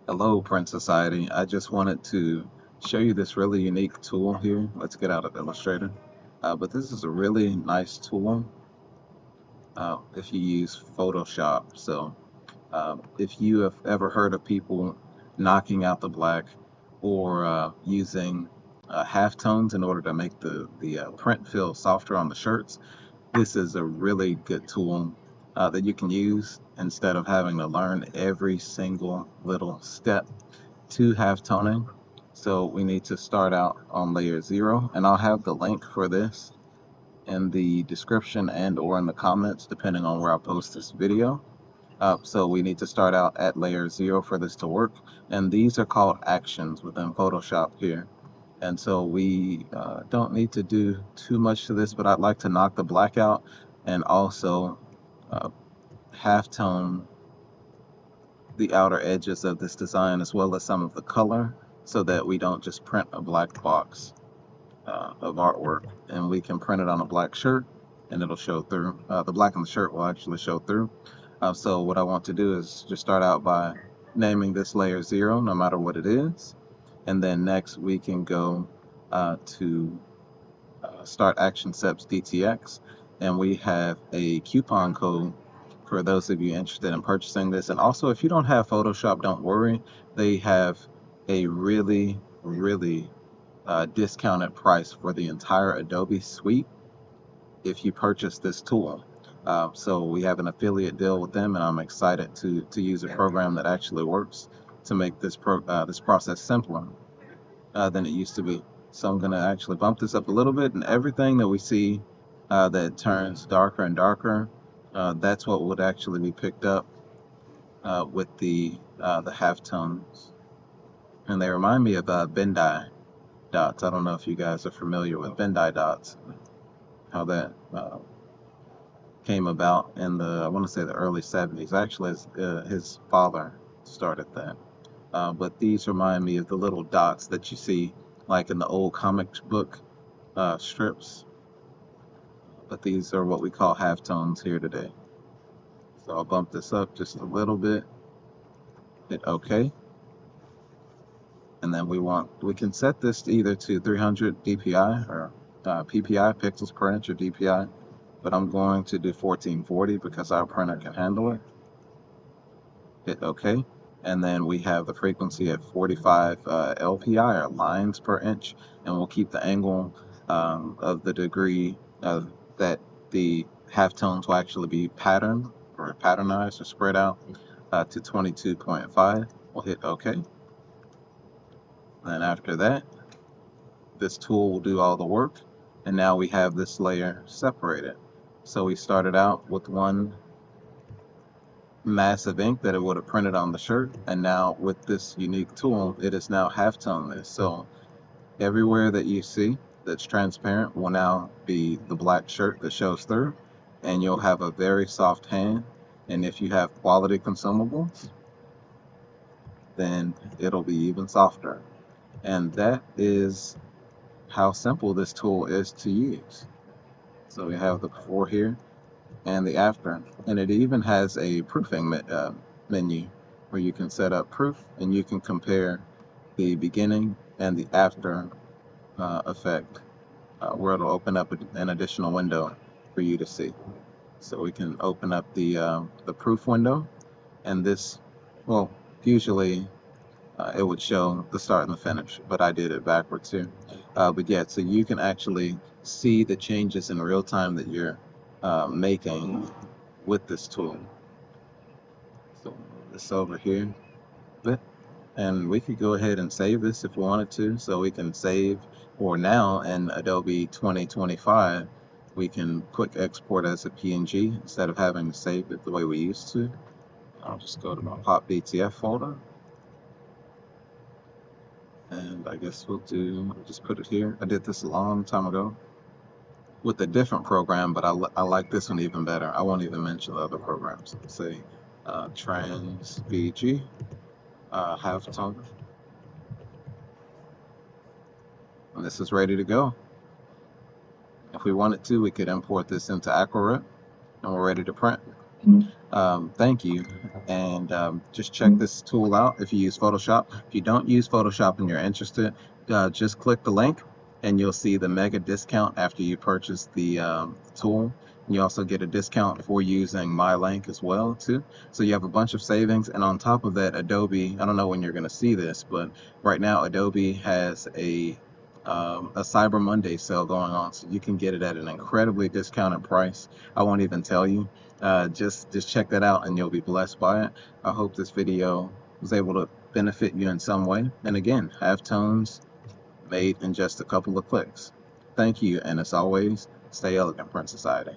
Hello, Print Society. I just wanted to show you this really unique tool here. Let's get out of Illustrator. But this is a really nice tool if you use Photoshop. So if you have ever heard of people knocking out the black or using halftones in order to make the print feel softer on the shirts, this is a really good tool that you can use instead of having to learn every single little step to halftoning. So we need to start out on layer 0, and I'll have the link for this in the description and or in the comments depending on where I post this video. So we need to start out at layer 0 for this to work, and these are called actions within Photoshop here. And so we don't need to do too much to this, but I'd like to knock the black out and also uh, halftone the outer edges of this design as well as some of the color so that we don't just print a black box of artwork, and we can print it on a black shirt and it'll show through. The black on the shirt will actually show through. So what I want to do is just start out by naming this layer 0 no matter what it is, and then next we can go to start action steps DTX, and we have a coupon code for those of you interested in purchasing this. And also, if you don't have Photoshop, don't worry, they have a really discounted price for the entire Adobe suite if you purchase this tool. So we have an affiliate deal with them, and I'm excited to use a program that actually works to make this process simpler than it used to be. So I'm going to actually bump this up a little bit, and everything that we see that turns darker and darker, that's what would actually be picked up with the halftones. And they remind me of Bandai dots. I don't know if you guys are familiar with Bandai dots, how that came about in the, I want to say the early 70s. Actually, his father started that. But these remind me of the little dots that you see like in the old comic book strips. But these are what we call halftones here today. So I'll bump this up just a little bit, hit OK. And then we can set this either to 300 DPI or PPI, pixels per inch, or DPI. But I'm going to do 1440 because our printer can handle it. Hit OK. And then we have the frequency at 45 LPI, or lines per inch, and we'll keep the angle of the degree that the halftones will actually be patterned or patternized or spread out to 22.5. We'll hit OK. And after that, this tool will do all the work, and now we have this layer separated. So we started out with one mass of ink that it would have printed on the shirt, and now with this unique tool it is now halftone this. So everywhere that you see that's transparent will now be the black shirt that shows through, and you'll have a very soft hand. And if you have quality consumables, then it'll be even softer. And that is how simple this tool is to use. So we have the before here and the after, and it even has a proofing menu where you can set up proof, and you can compare the beginning and the after effect, where it'll open up an additional window for you to see. So we can open up the proof window, and this, well, usually it would show the start and the finish, but I did it backwards here. But yeah, so you can actually see the changes in real time that you're making with this tool. So this over here, and we could go ahead and save this if we wanted to. So we can save, or now in Adobe 2025, we can quick export as a PNG instead of having to save it the way we used to. I'll just go to my pop BTF folder. And I guess we'll just put it here. I did this a long time ago with a different program, but I like this one even better. I won't even mention the other programs. Let's say Trans VG, Halftone. And this is ready to go. If we wanted to, we could import this into Aquarep, and we're ready to print. Thank you. And just check this tool out if you use Photoshop. If you don't use Photoshop and you're interested, just click the link and you'll see the mega discount after you purchase the tool. You also get a discount for using my link as well too. So you have a bunch of savings, and on top of that, Adobe, I don't know when you're going to see this, but right now Adobe has a Cyber Monday sale going on, so you can get it at an incredibly discounted price. I won't even tell you. Just check that out and you'll be blessed by it. I hope this video was able to benefit you in some way. And again, Halftones made in just a couple of clicks. Thank you, and as always, stay elegant, Print Society.